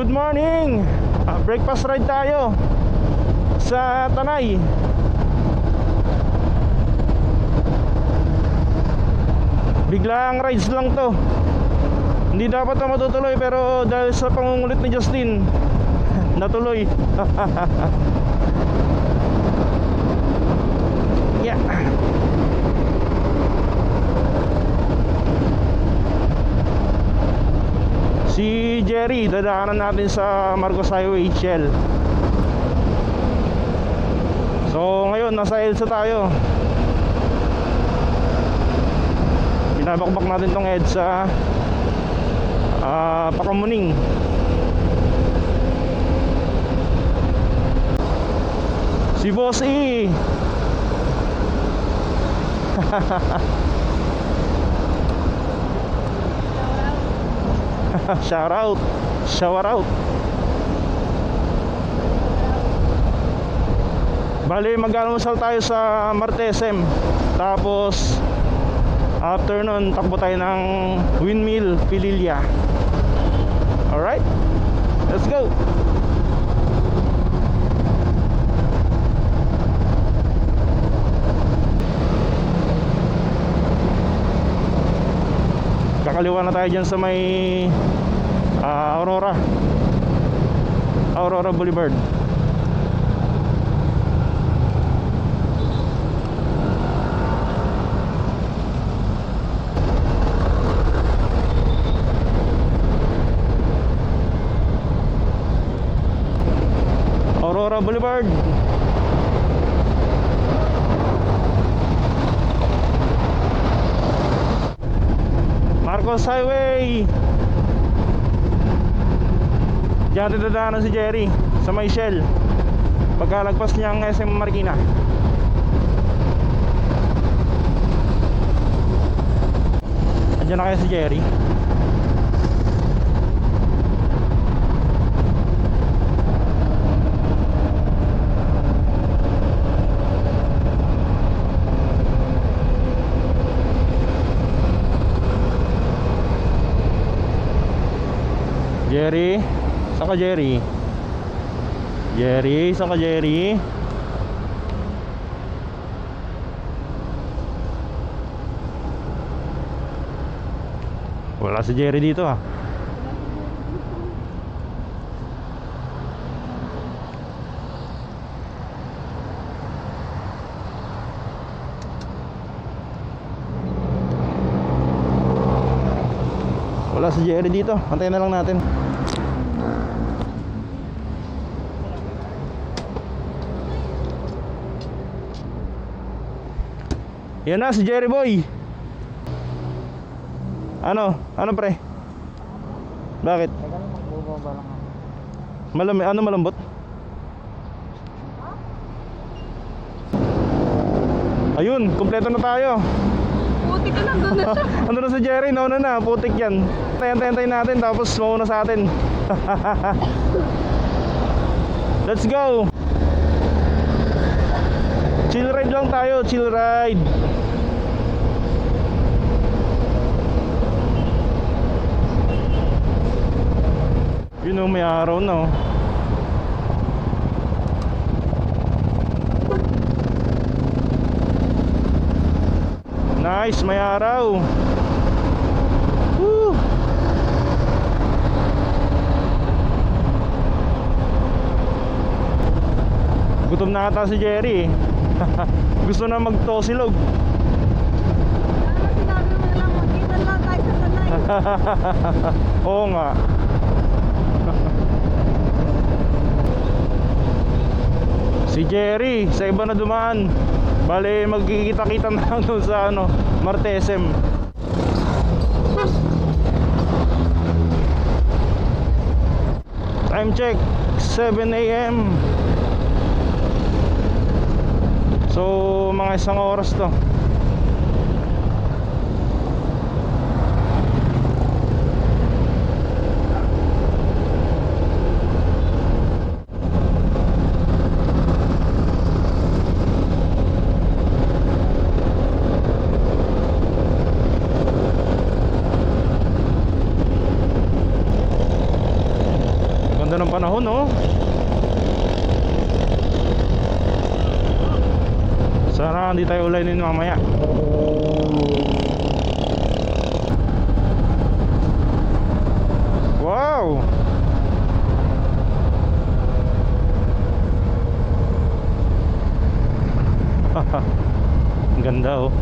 Good morning! Breakfast ride tayo sa Tanay. Biglang rides lang to. Hindi dapat na matutuloy, pero dahil sa pangungulit ni Justin, natuloy. Yeah. Si Jerry, dadaanan natin sa Marcos Highway, Shell. So ngayon nasa EDSA tayo. Binabakbak natin tong EDSA Pakamuning. Si Boss E. Shout out. Shout out. Bali mag-almusal tayo sa Martesem. Tapos after nun takbo tayo ng Windmill, Pililla. Alright, let's go. Kakaliwa na tayo dyan sa may Aurora Boulevard. Aurora Boulevard. Marcos Highway. Diyan natin dadaanan si Jerry sa may Shell pagkalagpas niyang SM Marikina. Andiyan na kaya si Jerry? Jerry? Saan ka, Jerry? Jerry? Saan ka, Jerry? Wala si Jerry dito ah. Wala si Jerry dito. Antayin na lang natin. Yan na si Jerry boy. Ano? Ano pre? Bakit? Ano malambot? Ayun, kumpleto na tayo. Putik ka na, doon na siya. Ano na si Jerry? Nauna na, putik yan. Tayan natin, tapos mauna sa atin. Let's go. Chill ride lang tayo, chill ride. Yun o, may araw na o. Nice, may araw. Woo! Gutom na ata si Jerry. Gusto na magtosilog. Sinabi mo lang, magkita lang tayo sa Tanay. Oo nga. Si Jerry sa iba na dumaan. Bale magkikita-kita na lang doon sa Martesem. Time check 7 AM. So mga isang oras to. Ganda ng panahon, oh. Sana hindi tayo ulanin mamaya. Wow! Ang ganda, oh.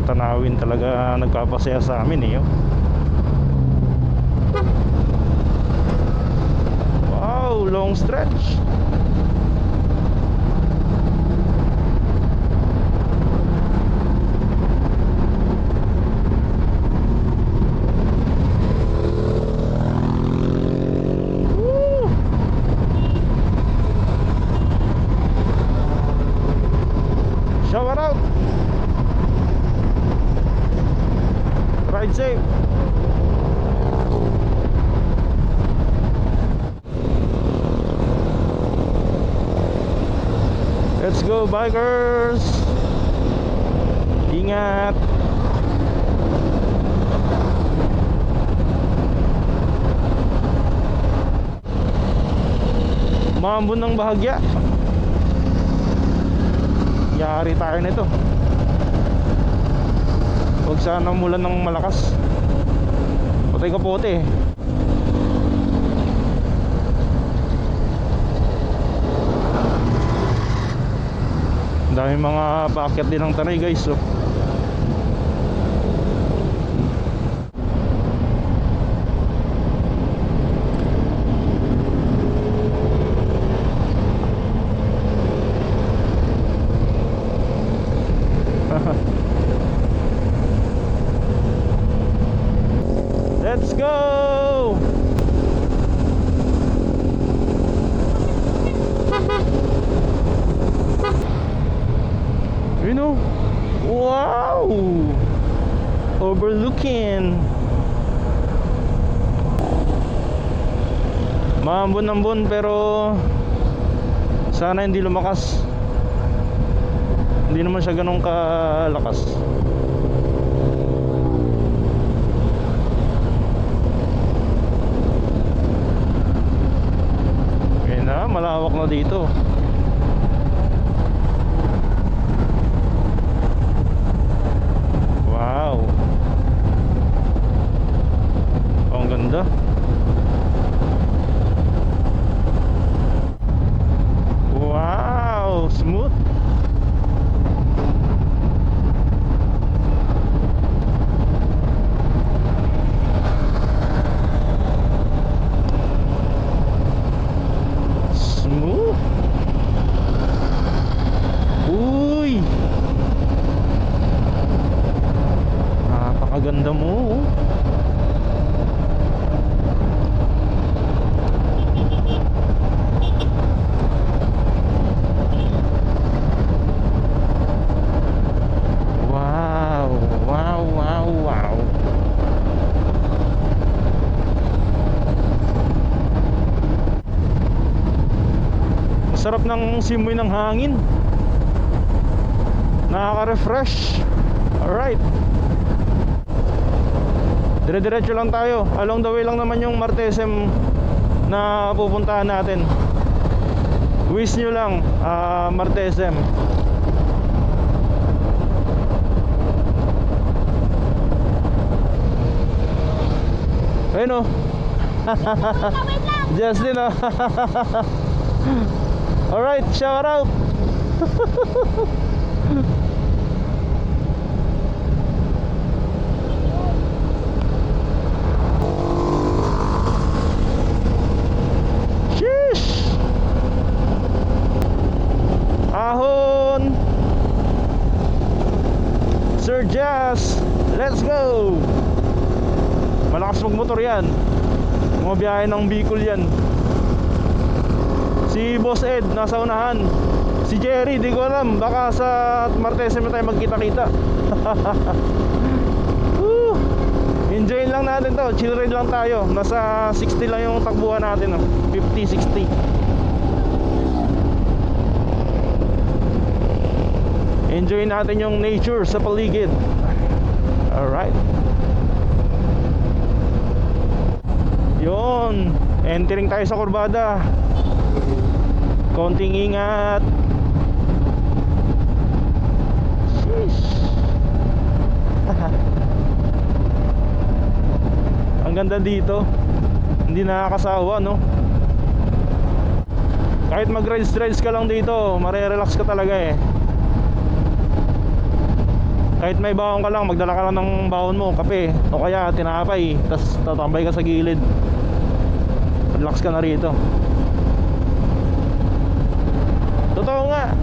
Tanawin talaga nagpapasaya sa amin, eh, oh. Wow, long stretch. Woo! Shower out. Ride safe. Let's go, bikers. Ingat. Maambon ng bahagya. Yari tayo nito. Huwag sana umulan ng malakas. Patay kapote. Ang daming mga paakyat din ng tanay, guys, oh. Let's go! You know, wow! Overlooking. Maambon-ambon pero sana hindi lumakas. Hindi naman siya ganun kalakas. Okay na, malawak na dito. Wow. Ang ganda. Wow, smooth. Smooth. Uy. Napakaganda mo, oh. Wow, wow, wow, wow. Sarap ng simoy ng hangin. Nakaka-refresh. Alright. Dire-diretso lang tayo. Along the way lang naman yung Martesem na pupuntahan natin. Wish nyo lang, Martesem. Ayun, oh. Justin, oh. Alright, shout out. Sheesh. Ahon Sir Jazz, let's go. Malakas magmotor yan. Mga biyahe ng Bicol yan. Si Boss Ed nasa unahan. Si Jerry, di ko alam, baka sa Martesem na tayo magkita-kita. Enjoy lang natin to, chill ride lang tayo. Nasa 60 lang yung takbuhan natin, oh. 50, 60. Enjoy natin yung nature sa paligid. Alright. Yun, entering tayo sa kurbada. Konting ingat. Sheesh. Ang ganda dito. Hindi nakakasawa, no? Kahit mag-rides ka lang dito, marirelax ka talaga eh. Kahit may baon ka lang, magdala ka lang ng baon mo, kape o kaya tinapay, tas tatambay ka sa gilid. Relax ka na rito. Totoo nga.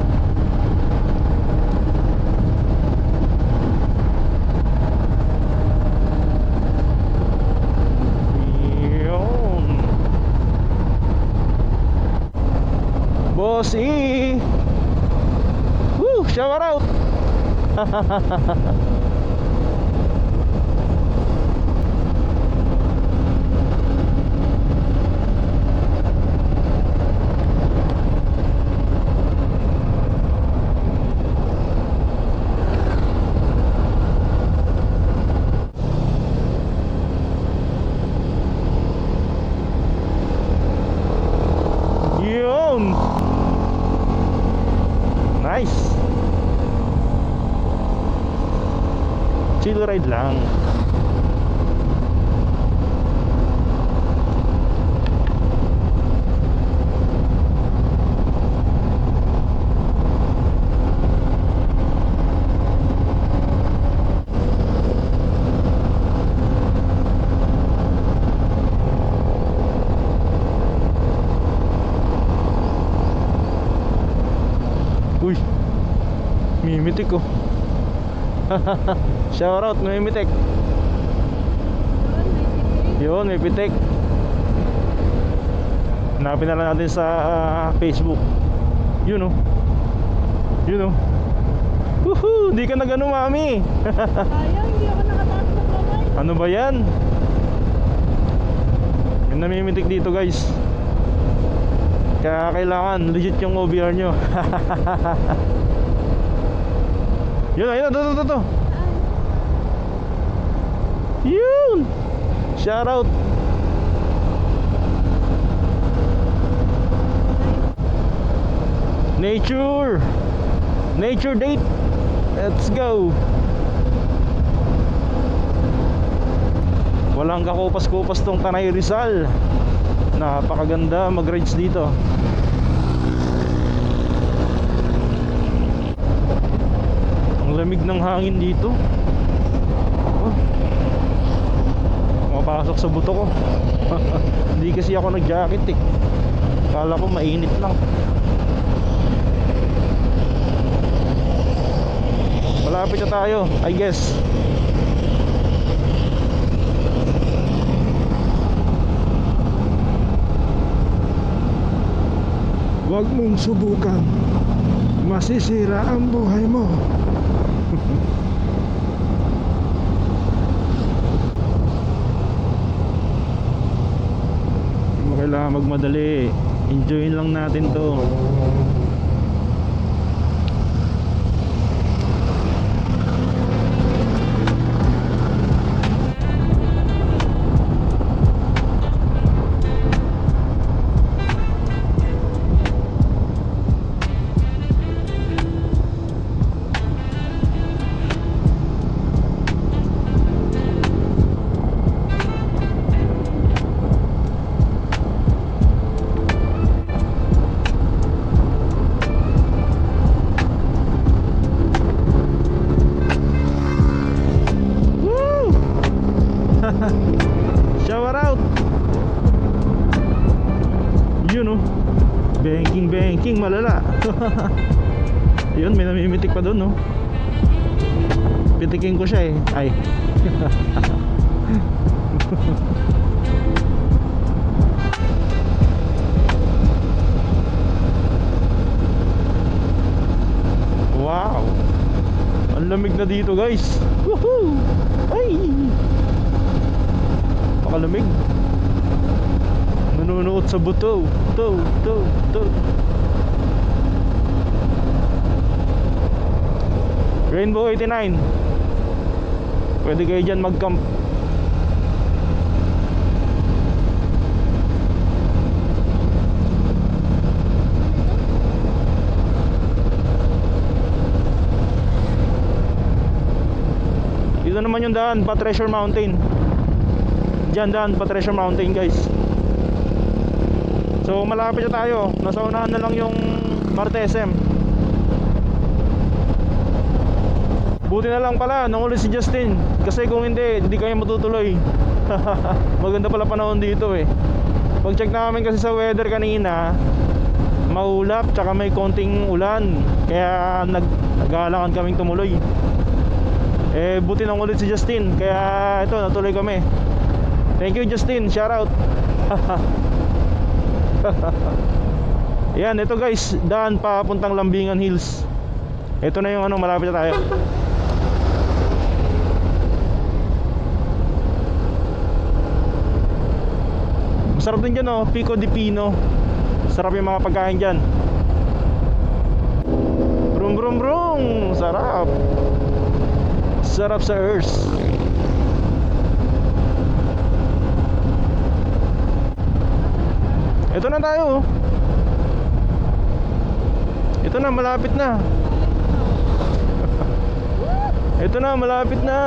Yun. Bossy. Woo, shower out. Yun. Nice. Chill ride lang. Uy, mimitik ko. Shoutout, may mitik. Yun, may pitik. Hanapin na lang natin sa Facebook. Yun, oh. Yun, oh. Woohoo! Di ka na gano'n, mami. Sayang, hindi ako nakataas ng kamay. Ano ba yan? Yung namimitik dito, guys. Kaya kailangan legit yung OBR nyo. Yun, ayun, ito. Yun! Shout out. Nature date. Let's go. Walang kakupas-kupas tong Tanay Rizal. Napakaganda mag-rides dito. Ang lamig ng hangin dito. Oh. Mapasok sa buto ko. Hindi kasi ako nag-jacket eh. Kala ko mainit lang. Malapit na tayo, I guess. Huwag mong subukan. Masisira ang buhay mo. Hindi mo kailangan magmadali. Enjoyin lang natin to. Shower out. Yun oh. Banking malala. Yun, may namimitik pa doon, no? Pitikin ko siya eh. Ay. Wow. Ang lamig na dito, guys. Woohoo! Ay! Pakalamig. Nanunuot sa buto. To. Rainbow 89. Pwede kayo dyan mag-camp. Dito naman yung daan pa Treasure Mountain. Diyan daan pa Treasure Mountain guys. So malapit na tayo. Nasa unahan na lang yung Marte SM. Buti na lang pala nangulit si Justin. Kasi kung hindi kayo matutuloy. Maganda pala panahon dito eh. Pag check namin kasi sa weather kanina, maulap tsaka may konting ulan. Kaya nag-aalangan kaming tumuloy. Eh buti nangulit si Justin. Kaya ito natuloy kami. Thank you Justin, shout out. Yan, ito guys, daan papuntang Lambingan Hills. Ito na yung ano, malapit na tayo. Masarap din dyan oh, Pico di Pino. Sarap yung mga pagkain dyan. Brum brum brum, sarap. Sarap sa earth. Ito na tayo. Ito na, malapit na. Ito na, malapit na.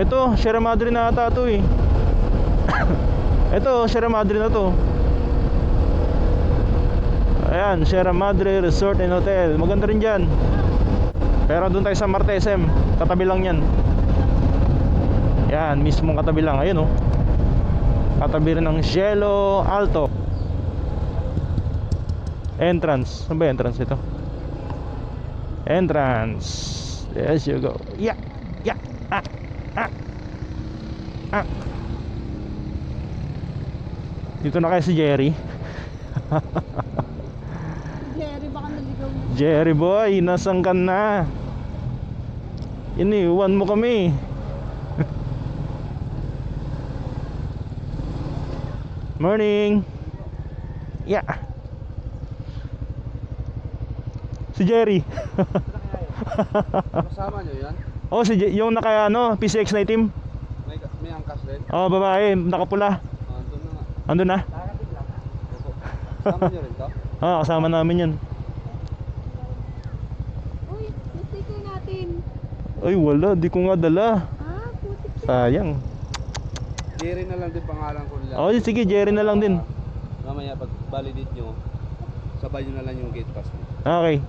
Ito, Sierra Madre na ata ito eh. Ito, Sierra Madre na to. Ayan, Sierra Madre Resort and Hotel. Maganda rin dyan. Pero doon tayo sa Marte SM. Katabi lang yan. Yan, mismong katabi lang. Ayun oh. Katabi rin ng Cielo Alto. Entrance. Saan ba entrance ito? Entrance. Yes you go. Yeah. Yeah. Dito na kayo si Jerry. Jerry, baka naligaw mo. Jerry boy, nasaan ka na? Iniwan mo kami. Morning. Yeah. Si Jerry. Kasama nyo yan? Oh, yung naka ano, PCX na itim. May angkas din? Oh, babae, nakapula. Andun na nga. Andun na? Opo. Kasama nyo rin to? Ah, kasama namin yun. Uy, sticker natin. Ay, wala, di ko nga dala. Ah, putik. Sayang. Jerry na lang din pangalan ko lang. Oh, sige, Jerry na lang din. Mamaya pag validate nyo, sabay nyo na lang yung gate pass nyo. Okay.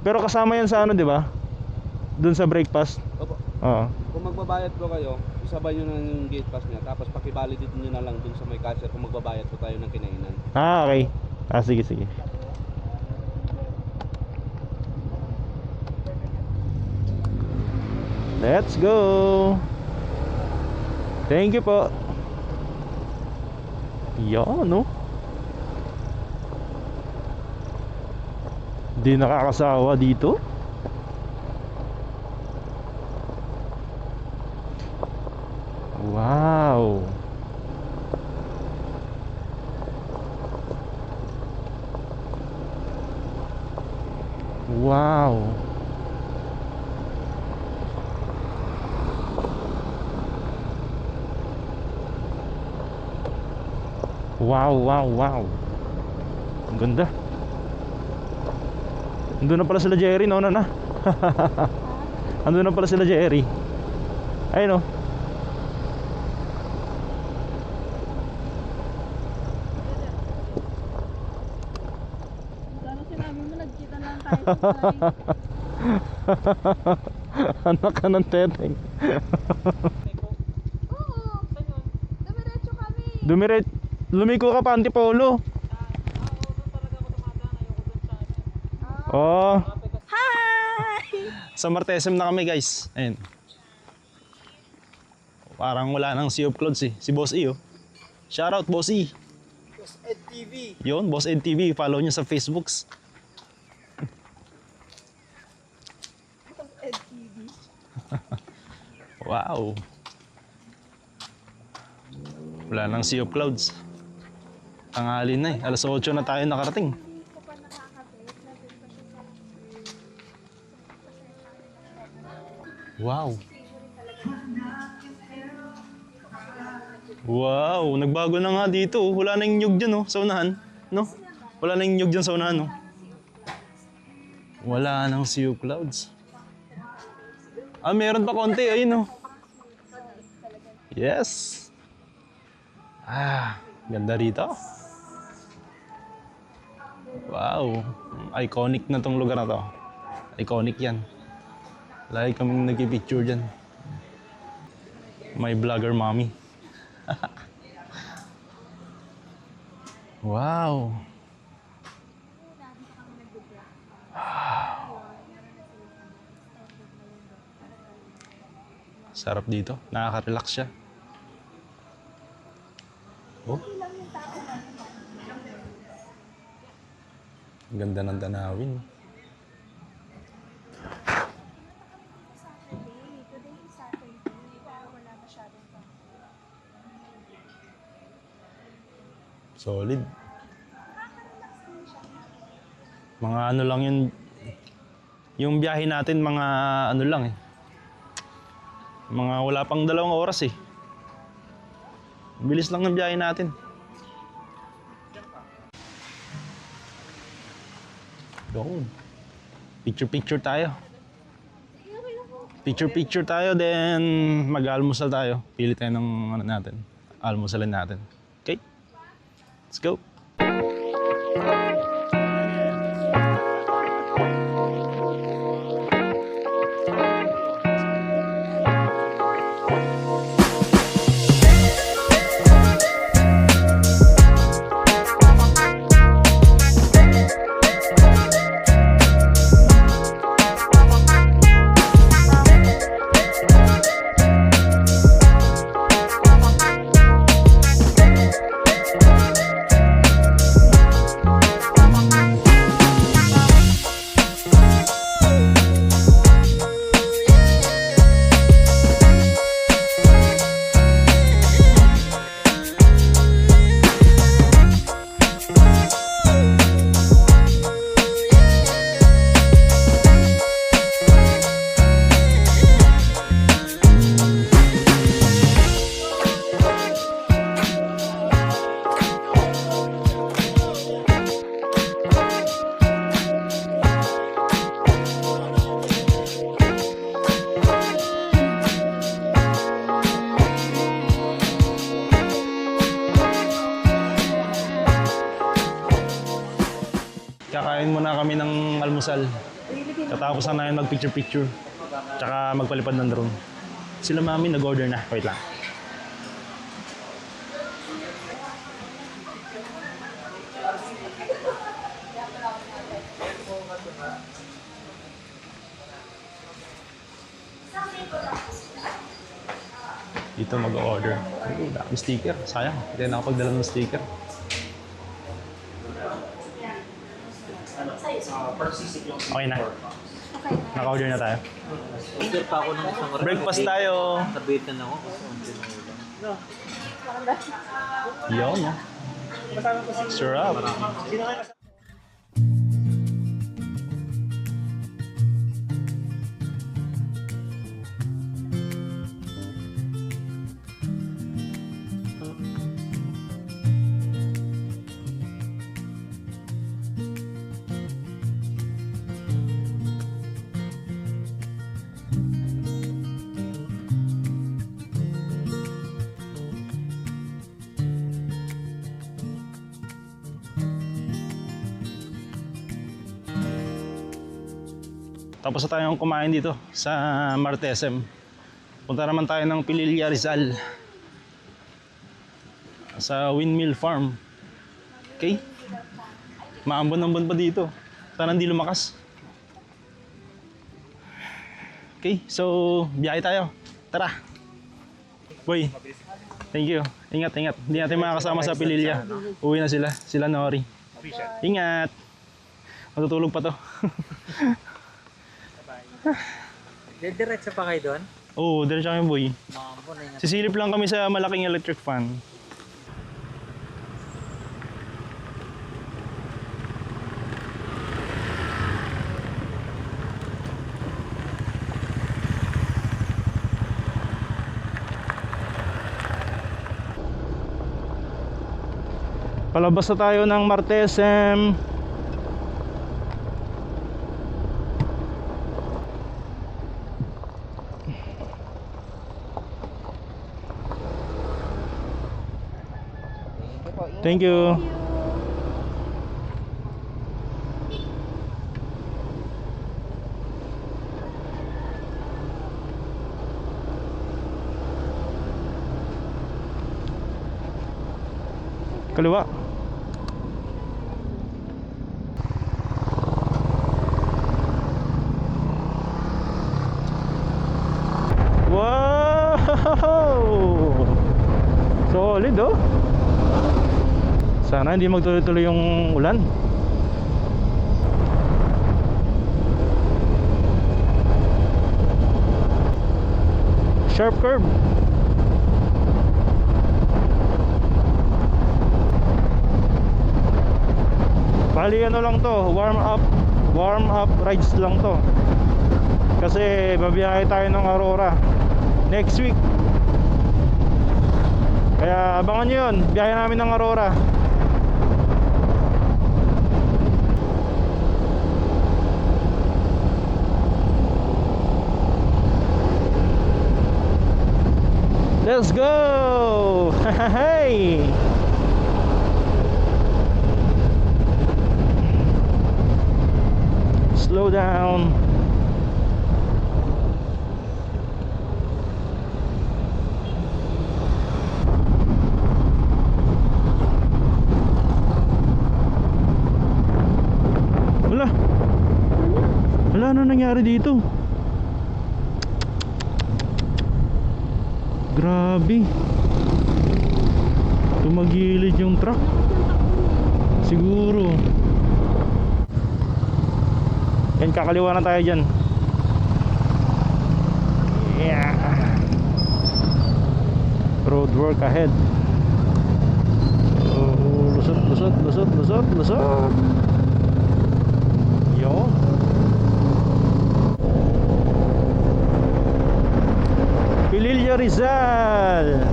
Pero kasama yan sa ano, di ba? Doon sa break pass. Opo. Oo. Kung magbabayad po kayo, isabay nyo na lang yung gate pass nyo. Tapos pakivalidate nyo na lang dun sa may cashier kung magbabayad po tayo ng kinainan. Ah, okay. Ah, sige, sige. Let's go. Thank you po. Yan, no? Di nakakasawa dito. Wow. Wow. Wow, wow, wow. Ang ganda. Andun na pala sila Jerry, no? Na. Andun na pala sila Jerry. Ayun, no? Sana sinabi mo, nagkita na lang tayo sa bahay. Anak ka ng teteng. Oo, dumiretso kami. Lumiko ka pa, Antipolo. Oh. Hi! Sa Marte SM na kami, guys. Ayun. Parang wala nang Sea of Clouds eh. Si Boss E, oh. Shoutout, Boss E. Boss Ed TV! Yun, Boss Ed TV. Follow nyo sa Facebooks. Ed TV. Wow. Wala nang Sea of Clouds. Tanghali na eh. Alas 8 na tayo nakarating. Hindi ko pa nakakabit. Natin pa siya sa... Wow. Wow, nagbago na nga dito. Wala na yung nyug dyan, oh, sa unahan. No? Wala na yung nyug dyan sa unahan, no? Wala nang Sea of Clouds. Ah, meron pa konti. Ayun, oh. Yes. Ah, ganda rito. Wow. Iconic na tong lugar na to. Iconic yan. Lagi kaming nagpipicture dyan. My vlogger mommy. Wow. Sarap dito. Nakaka-relax siya. Oh. Ang ganda ng tanawin. Today is Saturday. Pero wala masyadong pa. Solid. Mga ano lang yun. Yung biyahe natin mga ano lang eh. Mga wala pang 2 oras eh. Bilis lang ng biyahe natin. Doon. Picture tayo. Picture tayo, then mag-almusal tayo. Pili tayo ng ano natin. Almusalin natin. Okay? Let's go. Kakain muna kami ng almusal. Katapos na namin mag-picture. Tsaka magpalipad ng drone. Sila mami nag-order na. Wait lang. Dito mag-order. Ay, dami sticker. Sayang. Hindi na nakapagdala ng sticker. Okay na. Naka-order na tayo. Order pa ako ng isang Breakfast tayo. Nabitan ako kasi unti na ulam. Yun, no? Sarap. Tapos na tayong kumain dito sa Martesem. Punta naman tayo ng Pililla Rizal. Sa Windmill Farm. Okay? Maambon-ambon pa dito. Sana hindi lumakas. Okay, so biyahe tayo. Tara. Boy, thank you. Ingat, ingat. Hindi natin makakasama sa Pililla. Uwi na sila. Sila Nori. Ingat. Matutulog pa to. Diretso pa kayo doon? Oo, diretso kami boy. Mambo na yun. Sisilip lang kami sa malaking electric fan. Palabas na tayo ng Martesem. Thank you. Kaliwa. Wow! Solid oh. Sana hindi magtuloy-tuloy yung ulan. Sharp curve. Bali ano lang to, warm up rides lang to. Kasi babiyahe tayo ng Aurora next week. Kaya abangan nyo yun, biyahe namin ng Aurora. Let's go! Hey! Slow down. Wala na nangyari dito. Grabe. Tumagilid yung truck. Siguro. Yan, kakaliwa na tayo dyan. Yeah. Road work ahead. Oh, lusot. Yo. Pililya Rizal.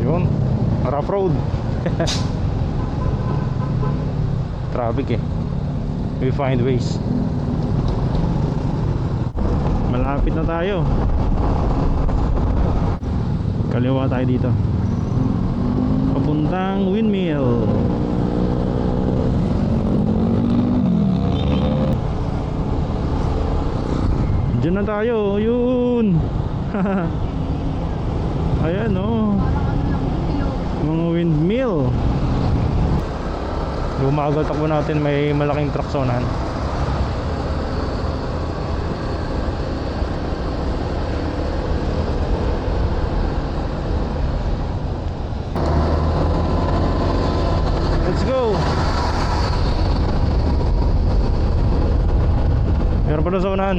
Yun, rough road. Traffic eh. We find ways. Malapit na tayo. Kaliwa tayo dito. Papuntang windmill. Diyan na tayo. Yun. Ayan oh. Mga windmill. Lumagal takbo natin, may malaking truck sa unahan. Let's go. Meron pa doon sa unahan.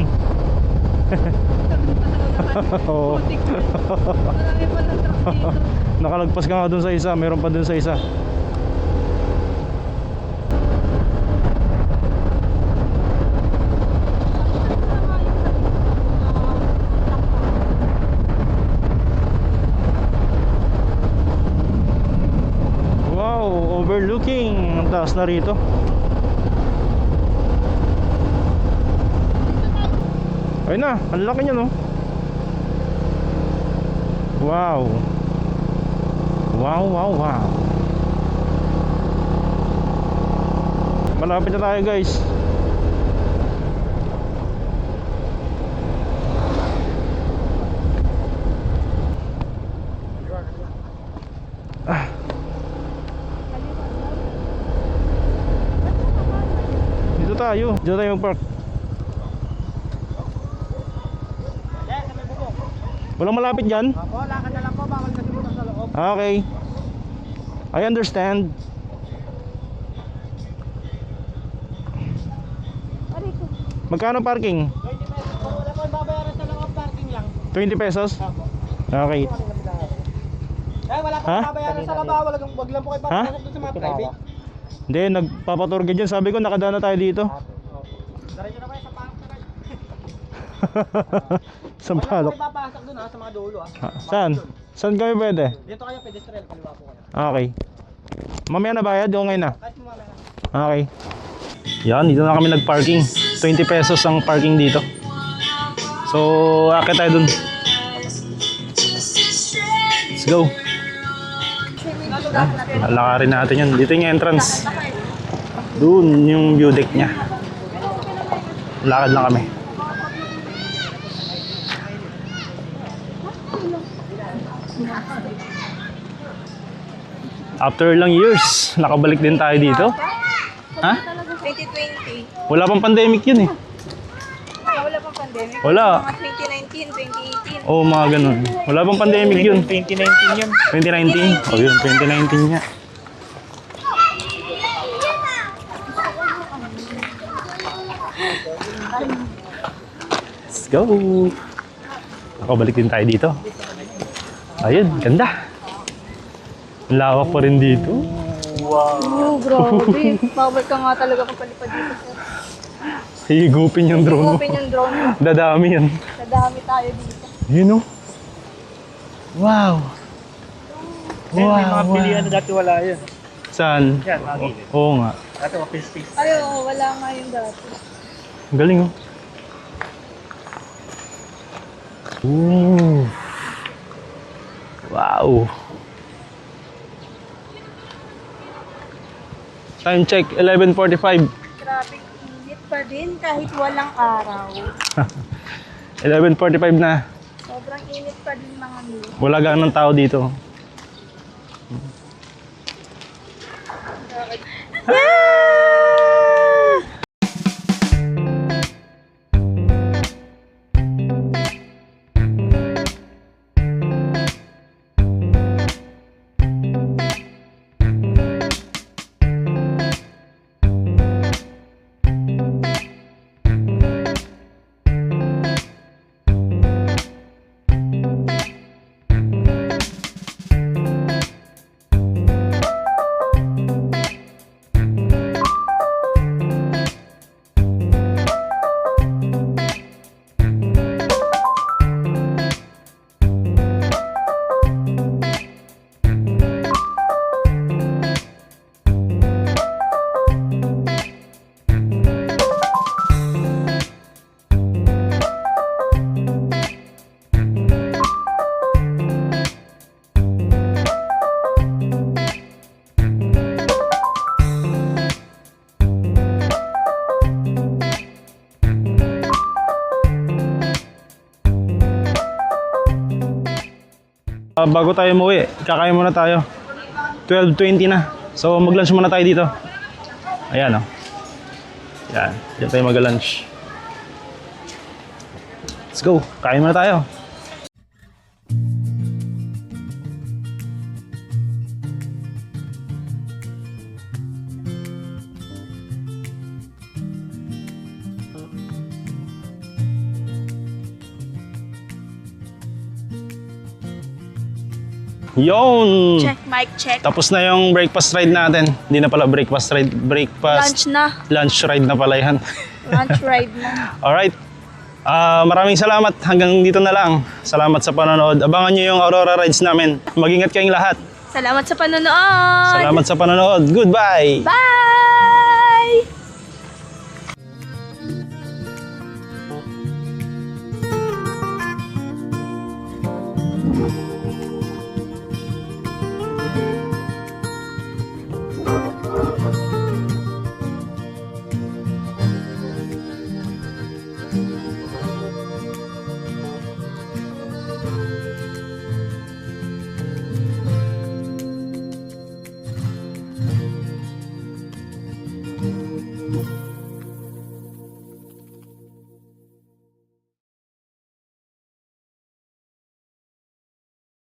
Oo. Marami pa na truck dito. Nakalagpas ka nga doon sa isa, meron pa doon sa isa. Wow, overlooking. Ang taas na rito. Ayun na, ang laki niya no. Wow. Wow. Malapit na tayo guys. Dito tayo mag-park. Walang malapit dyan? Wala ka na lang po, bawal kasi muna sa loob. Okay, I understand. Ariko. Magkano parking? 20 pesos po, wala po babayaran sa loob, parking lang. 20 pesos? Apo. Okay. Wala po Ha? babayaran sa laba, wag lang po kayo Ha? papasok doon sa mga private. Hindi, nagpapaturga dyan. Sabi ko nakadaan na tayo dito. Diretso na kayo sa park na kayo. Sa Wala po balok. kayo papasok doon ha, sa mga dulo ha. Saan? Doon. Saan kami pwede? Dito kayo, pedestrian, kaliwa po kayo. Okay. Mamaya na bayad o ngayon na? Kahit mo mamaya. Okay. Yan, dito na kami nag-parking. 20 pesos ang parking dito. So, akit tayo dun. Let's go. Lalakarin natin yun. Dito yung entrance. Dun yung view deck niya. Lakad lang kami. After lang years, nakabalik din tayo dito. Ha? 2020. Wala pang pandemic yun eh. Wala pang pandemic. Wala. Mga 2019, 2018. Oo, mga ganun. Wala pang pandemic yun. 2019 yun. 2019? Oh, yun, 2019 nga. Let's go. Nakabalik din tayo dito. Ayun, ganda. Ang lawak pa rin dito. Oh, grabe. Bawal ka nga talaga kapalipad dito, sir. Higupin yung drone mo. Open yung drone mo. Dadami yan. Nadami tayo dito. Yun oh. Wow. May mga pilihan na dati wala yun. Saan? Yan, mga gilid. Oo nga. Dati open space. Ay, oo, wala nga yung dati. Ang galing oh. Ooh. Wow. Time check, 11:45. Grabe, init pa din kahit walang araw. 11:45 na. Sobrang init pa din mga nila. Wala ganang tao dito. Bago tayo umuwi, kakain muna tayo. 12:20 na. So mag-lunch muna tayo dito. Ayan oh. Yan, diyan tayo mag-lunch. Let's go, kain muna tayo. Yon! Check, mic check. Tapos na yung breakfast ride natin. Hindi na pala breakfast ride, Lunch na. lunch ride na pala yan. Lunch ride na. Alright. Maraming salamat. Hanggang dito na lang. Salamat sa panonood. Abangan nyo yung Aurora Rides namin. Mag-ingat kayong lahat. Salamat sa panonood. Salamat sa panonood. Goodbye! Bye!